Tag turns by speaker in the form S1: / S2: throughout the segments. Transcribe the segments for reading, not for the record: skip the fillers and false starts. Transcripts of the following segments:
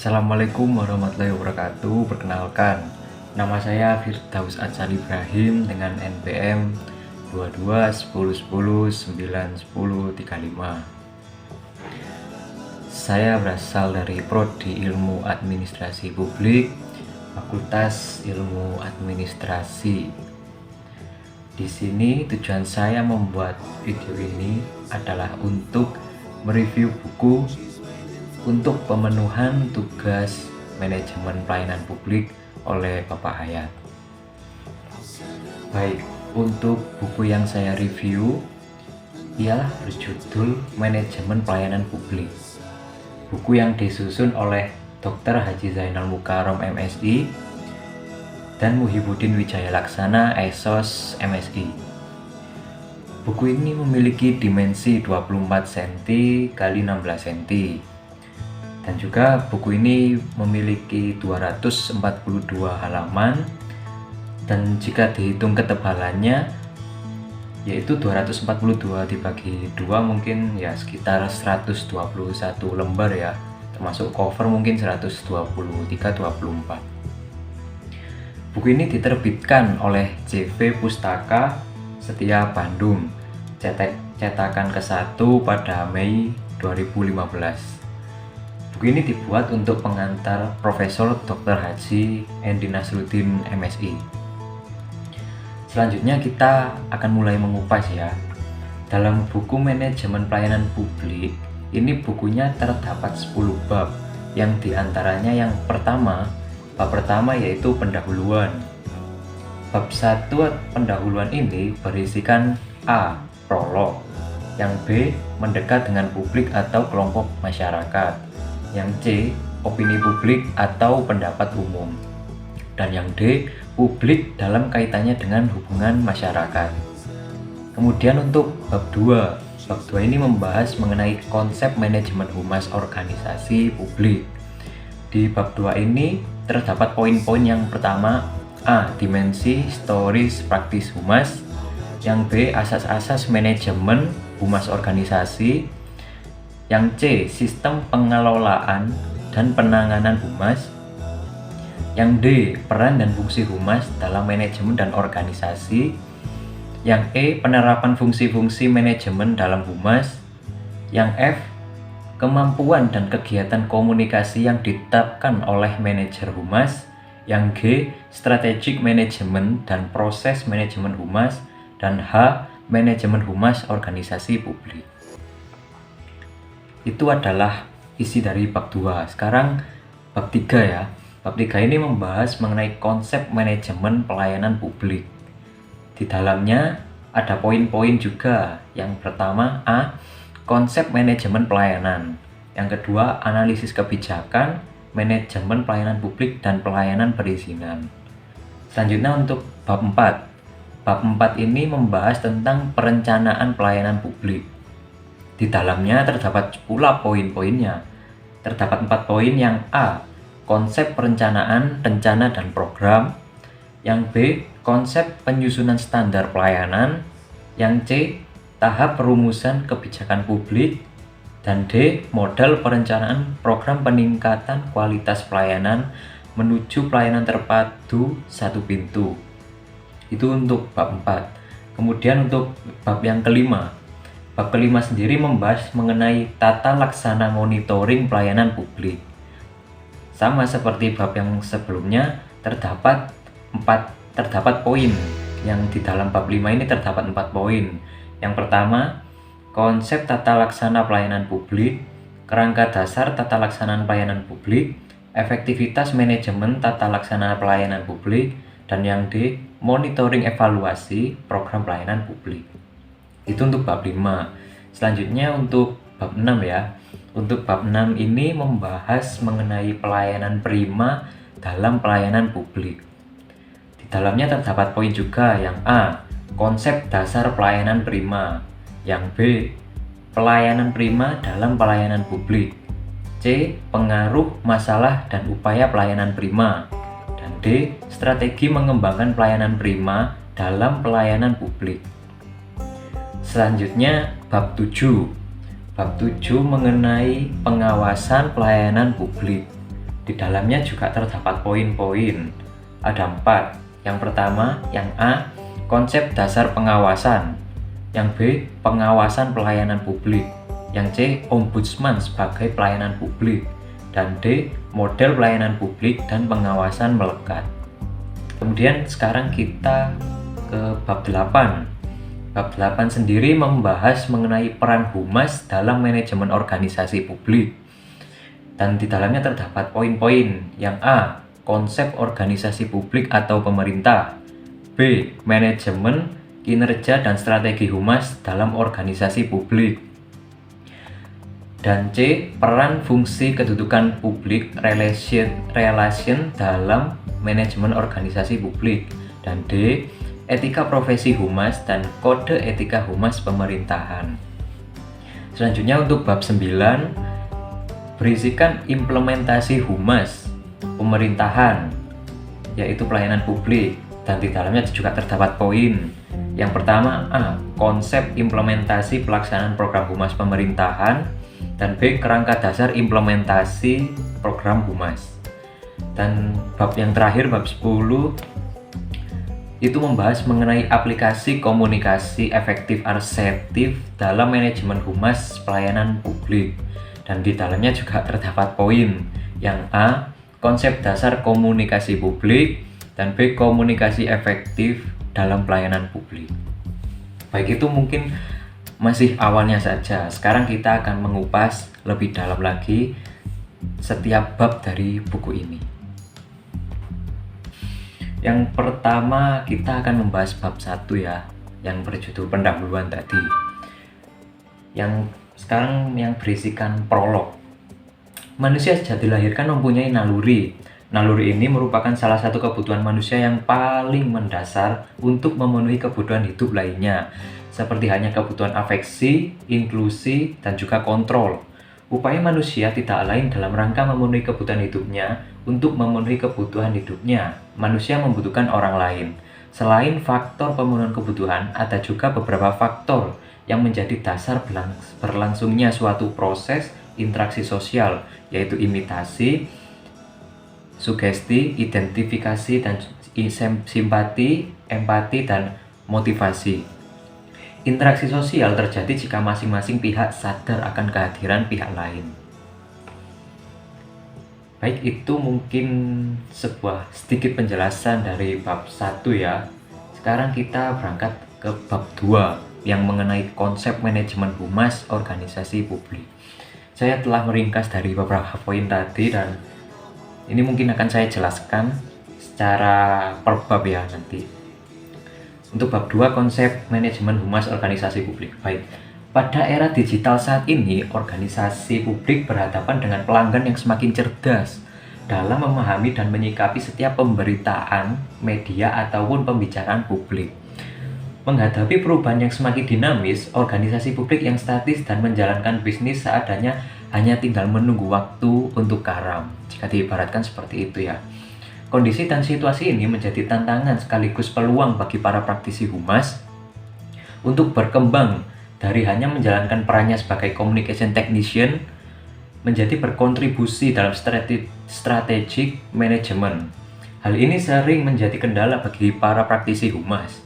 S1: Assalamualaikum warahmatullahi wabarakatuh. Perkenalkan, nama saya Firdaus Adsan Ibrahim dengan NPM 22 10 10 9 10 35. Saya berasal dari Prodi Ilmu Administrasi Publik, Fakultas Ilmu Administrasi. Di sini tujuan saya membuat video ini adalah untuk mereview buku untuk pemenuhan tugas manajemen pelayanan publik oleh Bapak Hayat. Baik, untuk buku yang saya review ialah berjudul Manajemen Pelayanan Publik. Buku yang disusun oleh Dr. Haji Zainal Mukarom MSI dan Muhyiddin Wijaya Laksana Esos MSI. Buku ini memiliki dimensi 24 cm x 16 cm. Dan juga buku ini memiliki 242 halaman, dan jika dihitung ketebalannya yaitu 242 dibagi 2 mungkin ya sekitar 121 lembar ya, termasuk cover mungkin 123-24. Buku ini diterbitkan oleh CV Pustaka Setia Bandung, cetakan ke-1 pada Mei 2015. Buku ini dibuat untuk pengantar Profesor Dr. Haji Endi Nasruddin MSI. Selanjutnya kita akan mulai mengupas ya. Dalam buku Manajemen Pelayanan Publik, ini bukunya terdapat 10 bab, yang diantaranya yang pertama, bab pertama yaitu pendahuluan. Bab 1 pendahuluan ini berisikan A. Prolog, yang B. Mendekat dengan publik atau kelompok masyarakat, yang C. Opini publik atau pendapat umum, dan yang D. Publik dalam kaitannya dengan hubungan masyarakat. Kemudian untuk bab 2 ini membahas mengenai konsep manajemen humas organisasi publik. Di bab 2 ini terdapat poin-poin yang pertama, A. Dimensi historis praktis humas, yang B. Asas-asas manajemen humas organisasi, yang C. Sistem pengelolaan dan penanganan humas, yang D. Peran dan fungsi humas dalam manajemen dan organisasi, yang E. Penerapan fungsi-fungsi manajemen dalam humas, yang F. Kemampuan dan kegiatan komunikasi yang ditetapkan oleh manajer humas, yang G. Strategic manajemen dan proses manajemen humas, dan H. Manajemen humas organisasi publik. Itu adalah isi dari bab 2. Sekarang bab 3 ya. Bab 3 ini membahas mengenai konsep manajemen pelayanan publik. Di dalamnya ada poin-poin juga. Yang pertama A. Konsep manajemen pelayanan. Yang kedua, analisis kebijakan, manajemen pelayanan publik dan pelayanan perizinan. Selanjutnya untuk bab 4. Bab 4 ini membahas tentang perencanaan pelayanan publik. Di dalamnya terdapat pula poin-poinnya. Terdapat 4 poin. Yang A. Konsep perencanaan, rencana dan program. Yang B. Konsep penyusunan standar pelayanan. Yang C. Tahap perumusan kebijakan publik. Dan D. Modal perencanaan program peningkatan kualitas pelayanan menuju pelayanan terpadu satu pintu. Itu untuk bab 4. Kemudian untuk bab yang kelima. Bab kelima sendiri membahas mengenai tata laksana monitoring pelayanan publik. Sama seperti bab yang sebelumnya, terdapat poin. Yang di dalam bab 5 ini terdapat 4 poin. Yang pertama, konsep tata laksana pelayanan publik, kerangka dasar tata laksana pelayanan publik, efektivitas manajemen tata laksana pelayanan publik, dan yang D. Monitoring evaluasi program pelayanan publik. Itu untuk bab 5. Selanjutnya untuk bab 6 ya. Untuk bab 6 ini membahas mengenai pelayanan prima dalam pelayanan publik. Di dalamnya terdapat poin juga. Yang A. Konsep dasar pelayanan prima. Yang B. Pelayanan prima dalam pelayanan publik. C. Pengaruh, masalah, dan upaya pelayanan prima. Dan D. Strategi mengembangkan pelayanan prima dalam pelayanan publik. Selanjutnya bab 7. Bab 7 mengenai pengawasan pelayanan publik. Di dalamnya juga terdapat poin-poin. Ada 4. Yang pertama, yang A, konsep dasar pengawasan. Yang B, pengawasan pelayanan publik. Yang C, ombudsman sebagai pelayanan publik. Dan D, model pelayanan publik dan pengawasan melekat. Kemudian sekarang kita ke bab 8. Bab 8 sendiri membahas mengenai peran humas dalam manajemen organisasi publik. Dan di dalamnya terdapat poin-poin. Yang A, konsep organisasi publik atau pemerintah. B, manajemen, kinerja dan strategi humas dalam organisasi publik. Dan C, peran fungsi kedudukan publik relation dalam manajemen organisasi publik. Dan D, etika profesi humas dan kode etika humas pemerintahan. Selanjutnya untuk bab 9 berisikan implementasi humas pemerintahan, yaitu pelayanan publik, dan di dalamnya juga terdapat poin. Yang pertama A, konsep implementasi pelaksanaan program humas pemerintahan, dan B, kerangka dasar implementasi program humas. Dan bab yang terakhir, bab 10, itu membahas mengenai aplikasi komunikasi efektif asertif dalam manajemen humas pelayanan publik. Dan di dalamnya juga terdapat poin. Yang A, konsep dasar komunikasi publik, dan B, komunikasi efektif dalam pelayanan publik. Baik, itu mungkin masih awalnya saja. Sekarang kita akan mengupas lebih dalam lagi setiap bab dari buku ini. Yang pertama kita akan membahas bab 1 ya, yang berjudul pendahuluan tadi. Yang sekarang yang berisikan prolog. Manusia sejak dilahirkan mempunyai naluri. Naluri ini merupakan salah satu kebutuhan manusia yang paling mendasar untuk memenuhi kebutuhan hidup lainnya, seperti hanya kebutuhan afeksi, inklusi, dan juga kontrol. Upaya manusia tidak lain dalam rangka memenuhi kebutuhan hidupnya. Untuk memenuhi kebutuhan hidupnya, manusia membutuhkan orang lain. Selain faktor pemenuhan kebutuhan, ada juga beberapa faktor yang menjadi dasar berlangsungnya suatu proses interaksi sosial, yaitu imitasi, sugesti, identifikasi, dan simpati, empati, dan motivasi. Interaksi sosial terjadi jika masing-masing pihak sadar akan kehadiran pihak lain. Baik, itu mungkin sebuah sedikit penjelasan dari bab 1 ya. Sekarang kita berangkat ke bab 2 yang mengenai konsep manajemen humas organisasi publik. Saya telah meringkas dari beberapa poin tadi dan ini mungkin akan saya jelaskan secara per bab ya nanti. Untuk bab 2, konsep manajemen humas organisasi publik. Baik, pada era digital saat ini, organisasi publik berhadapan dengan pelanggan yang semakin cerdas dalam memahami dan menyikapi setiap pemberitaan, media, ataupun pembicaraan publik. Menghadapi perubahan yang semakin dinamis, organisasi publik yang statis dan menjalankan bisnis seadanya hanya tinggal menunggu waktu untuk karam, jika diibaratkan seperti itu ya. Kondisi dan situasi ini menjadi tantangan sekaligus peluang bagi para praktisi humas untuk berkembang dari hanya menjalankan perannya sebagai communication technician menjadi berkontribusi dalam strategic management. Hal ini sering menjadi kendala bagi para praktisi humas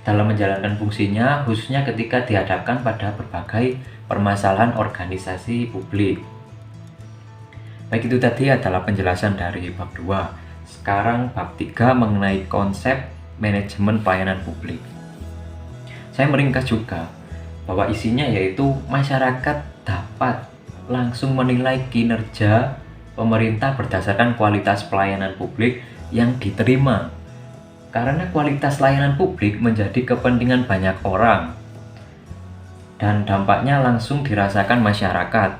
S1: dalam menjalankan fungsinya, khususnya ketika dihadapkan pada berbagai permasalahan organisasi publik. Baik, itu tadi adalah penjelasan dari bab 2. Sekarang bab 3 mengenai konsep manajemen pelayanan publik. Saya meringkas juga bahwa isinya yaitu masyarakat dapat langsung menilai kinerja pemerintah berdasarkan kualitas pelayanan publik yang diterima. Karena kualitas layanan publik menjadi kepentingan banyak orang dan dampaknya langsung dirasakan masyarakat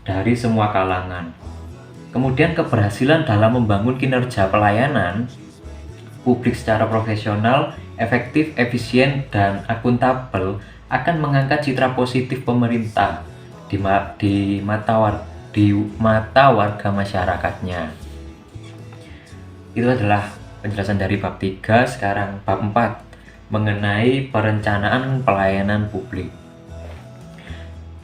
S1: dari semua kalangan. Kemudian keberhasilan dalam membangun kinerja pelayanan publik secara profesional, efektif, efisien, dan akuntabel akan mengangkat citra positif pemerintah di mata warga masyarakatnya. Itu adalah penjelasan dari bab 3. Sekarang bab 4 mengenai perencanaan pelayanan publik.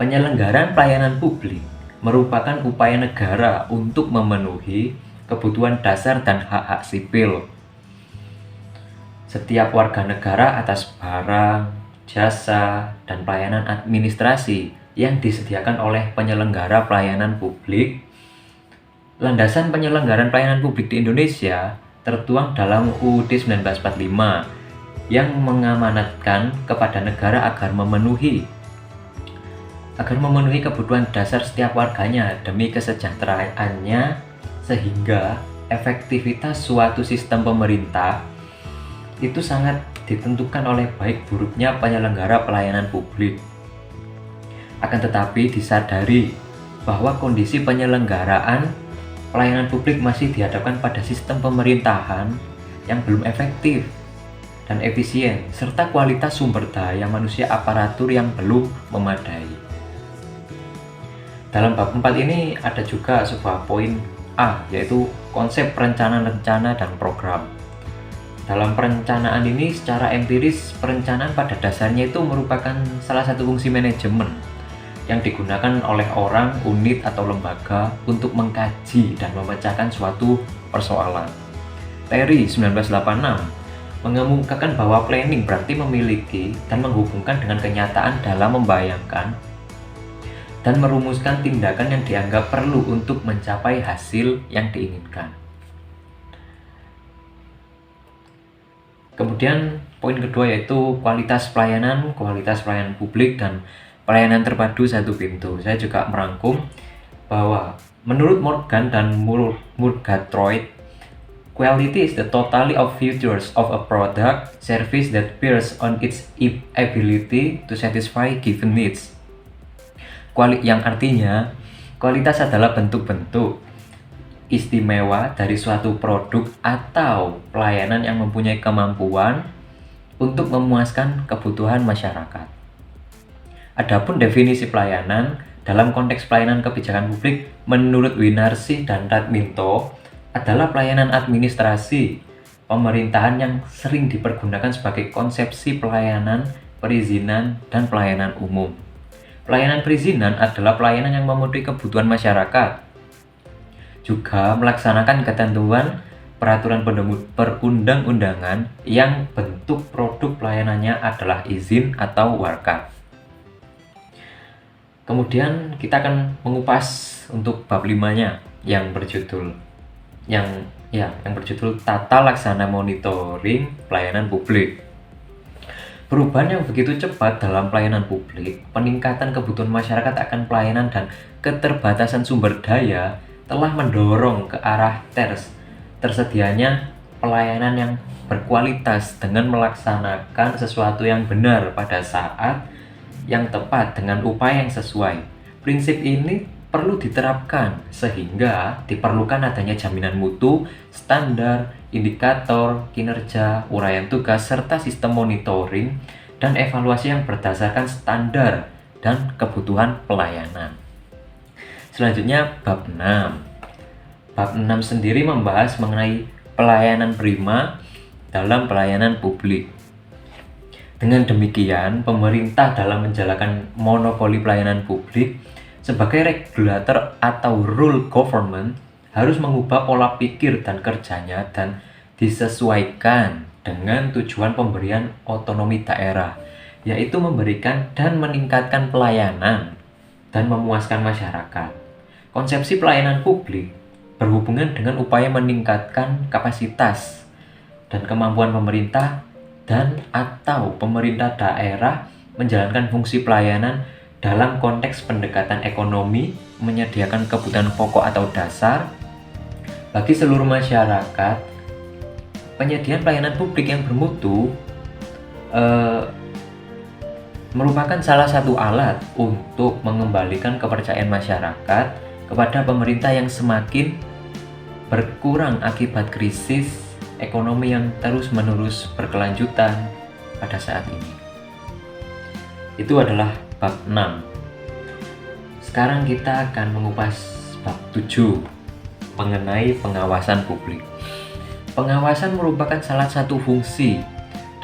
S1: Penyelenggaraan pelayanan publik merupakan upaya negara untuk memenuhi kebutuhan dasar dan hak-hak sipil setiap warga negara atas barang, jasa, dan pelayanan administrasi yang disediakan oleh penyelenggara pelayanan publik. Landasan penyelenggaraan pelayanan publik di Indonesia tertuang dalam UUD 1945 yang mengamanatkan kepada negara agar memenuhi kebutuhan dasar setiap warganya demi kesejahteraannya, sehingga efektivitas suatu sistem pemerintah itu sangat ditentukan oleh baik buruknya penyelenggara pelayanan publik. Akan tetapi disadari bahwa kondisi penyelenggaraan pelayanan publik masih dihadapkan pada sistem pemerintahan yang belum efektif dan efisien, serta kualitas sumber daya manusia aparatur yang belum memadai. Dalam bab 4 ini ada juga sebuah poin A, yaitu konsep perencanaan rencana dan program. Dalam perencanaan ini, secara empiris, perencanaan pada dasarnya itu merupakan salah satu fungsi manajemen yang digunakan oleh orang, unit, atau lembaga untuk mengkaji dan memecahkan suatu persoalan. Terry 1986 mengemukakan bahwa planning berarti memiliki dan menghubungkan dengan kenyataan dalam membayangkan dan merumuskan tindakan yang dianggap perlu untuk mencapai hasil yang diinginkan. Kemudian poin kedua yaitu kualitas pelayanan publik dan pelayanan terpadu satu pintu. Saya juga merangkum bahwa menurut Morgan dan Murgatroyd, quality is the totality of features of a product, service that bears on its ability to satisfy given needs. Yang artinya, kualitas adalah bentuk-bentuk istimewa dari suatu produk atau pelayanan yang mempunyai kemampuan untuk memuaskan kebutuhan masyarakat. Adapun definisi pelayanan dalam konteks pelayanan kebijakan publik menurut Winarsi dan Radminto adalah pelayanan administrasi pemerintahan yang sering dipergunakan sebagai konsepsi pelayanan perizinan dan pelayanan umum. Pelayanan perizinan adalah pelayanan yang memenuhi kebutuhan masyarakat, juga melaksanakan ketentuan peraturan perundang-undangan yang bentuk produk pelayanannya adalah izin atau warkat. Kemudian kita akan mengupas untuk bab 5-nya yang berjudul Tata Laksana Monitoring Pelayanan Publik. Perubahan yang begitu cepat dalam pelayanan publik, peningkatan kebutuhan masyarakat akan pelayanan dan keterbatasan sumber daya telah mendorong ke arah tersedianya pelayanan yang berkualitas dengan melaksanakan sesuatu yang benar pada saat yang tepat dengan upaya yang sesuai. Prinsip ini perlu diterapkan sehingga diperlukan adanya jaminan mutu, standar, indikator, kinerja, uraian tugas, serta sistem monitoring dan evaluasi yang berdasarkan standar dan kebutuhan pelayanan. Selanjutnya bab 6. Bab 6 sendiri membahas mengenai pelayanan prima dalam pelayanan publik. Dengan demikian, pemerintah dalam menjalankan monopoli pelayanan publik sebagai regulator atau rule government harus mengubah pola pikir dan kerjanya dan disesuaikan dengan tujuan pemberian otonomi daerah, yaitu memberikan dan meningkatkan pelayanan dan memuaskan masyarakat. Konsepsi pelayanan publik berhubungan dengan upaya meningkatkan kapasitas dan kemampuan pemerintah dan atau pemerintah daerah menjalankan fungsi pelayanan dalam konteks pendekatan ekonomi, menyediakan kebutuhan pokok atau dasar bagi seluruh masyarakat. Penyediaan pelayanan publik yang bermutu merupakan salah satu alat untuk mengembalikan kepercayaan masyarakat kepada pemerintah yang semakin berkurang akibat krisis ekonomi yang terus-menerus berkelanjutan pada saat ini. Itu adalah bab 6. Sekarang kita akan mengupas bab 7 mengenai pengawasan publik. Pengawasan merupakan salah satu fungsi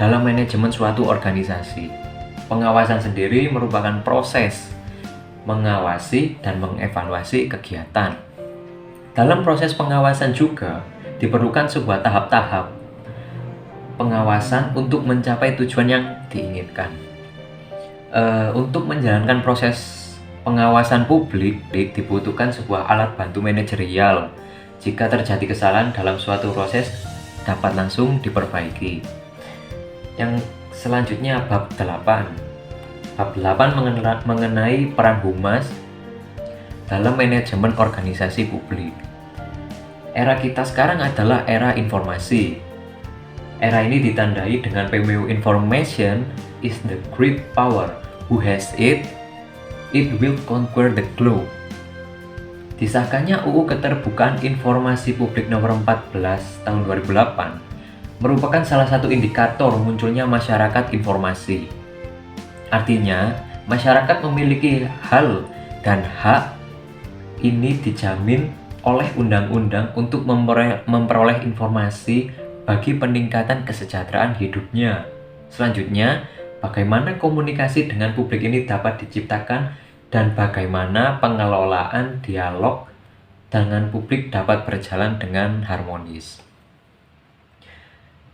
S1: dalam manajemen suatu organisasi. Pengawasan sendiri merupakan proses mengawasi dan mengevaluasi kegiatan. Dalam proses pengawasan juga diperlukan sebuah tahap-tahap pengawasan untuk mencapai tujuan yang diinginkan. Untuk menjalankan proses pengawasan publik dibutuhkan sebuah alat bantu manajerial. Jika terjadi kesalahan dalam suatu proses dapat langsung diperbaiki. Yang selanjutnya bab 8. Bab 8 mengenai peran humas dalam manajemen organisasi publik. Era kita sekarang adalah era informasi. Era ini ditandai dengan PMU information is the great power. Who has it? It will conquer the globe. Disahkannya UU Keterbukaan Informasi Publik Nomor 14 Tahun 2008 merupakan salah satu indikator munculnya masyarakat informasi. Artinya, masyarakat memiliki hal dan hak ini dijamin oleh undang-undang untuk memperoleh informasi bagi peningkatan kesejahteraan hidupnya. Selanjutnya, bagaimana komunikasi dengan publik ini dapat diciptakan dan bagaimana pengelolaan dialog dengan publik dapat berjalan dengan harmonis.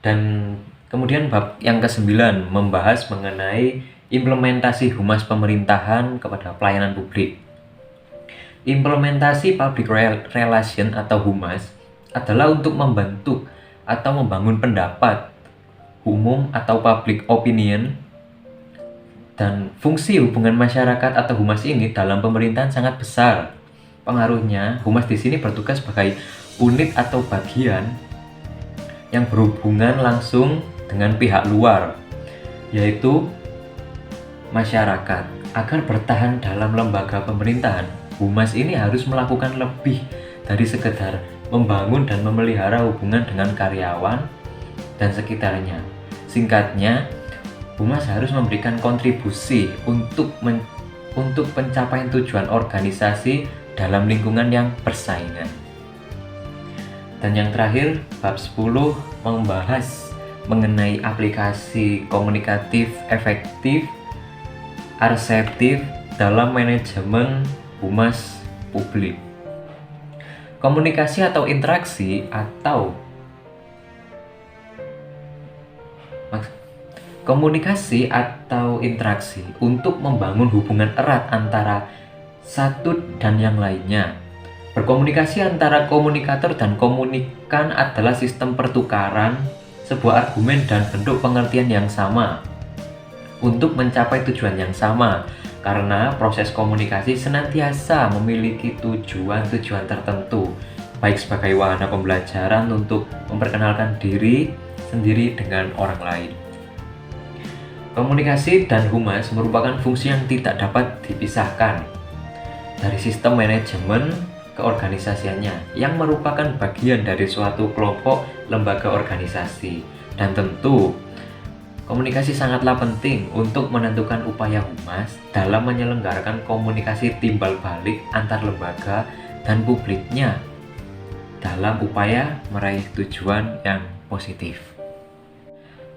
S1: Dan kemudian bab yang ke-9 membahas mengenai implementasi humas pemerintahan kepada pelayanan publik. Implementasi public relation atau humas adalah untuk membentuk atau membangun pendapat umum atau public opinion, dan fungsi hubungan masyarakat atau humas ini dalam pemerintahan sangat besar. Pengaruhnya, humas di sini bertugas sebagai unit atau bagian yang berhubungan langsung dengan pihak luar, yaitu masyarakat. Agar bertahan dalam lembaga pemerintahan, humas ini harus melakukan lebih dari sekedar membangun dan memelihara hubungan dengan karyawan dan sekitarnya. Singkatnya, humas harus memberikan kontribusi untuk pencapaian tujuan organisasi dalam lingkungan yang bersaingan. Dan yang terakhir, bab 10 membahas mengenai aplikasi komunikatif efektif asertif dalam manajemen humas publik. Komunikasi atau interaksi untuk membangun hubungan erat antara satu dan yang lainnya. Berkomunikasi antara komunikator dan komunikan adalah sistem pertukaran sebuah argumen dan bentuk pengertian yang sama untuk mencapai tujuan yang sama, karena proses komunikasi senantiasa memiliki tujuan-tujuan tertentu, baik sebagai wahana pembelajaran untuk memperkenalkan diri sendiri dengan orang lain. Komunikasi dan humas merupakan fungsi yang tidak dapat dipisahkan dari sistem manajemen keorganisasiannya, yang merupakan bagian dari suatu kelompok lembaga organisasi. Dan tentu komunikasi sangatlah penting untuk menentukan upaya humas dalam menyelenggarakan komunikasi timbal balik antar lembaga dan publiknya dalam upaya meraih tujuan yang positif.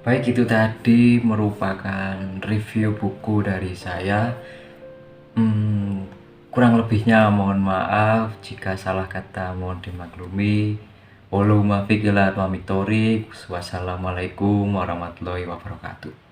S1: Baik, itu tadi merupakan review buku dari saya. Kurang lebihnya mohon maaf, jika salah kata mohon dimaklumi. Wassalamualaikum warahmatullahi wabarakatuh.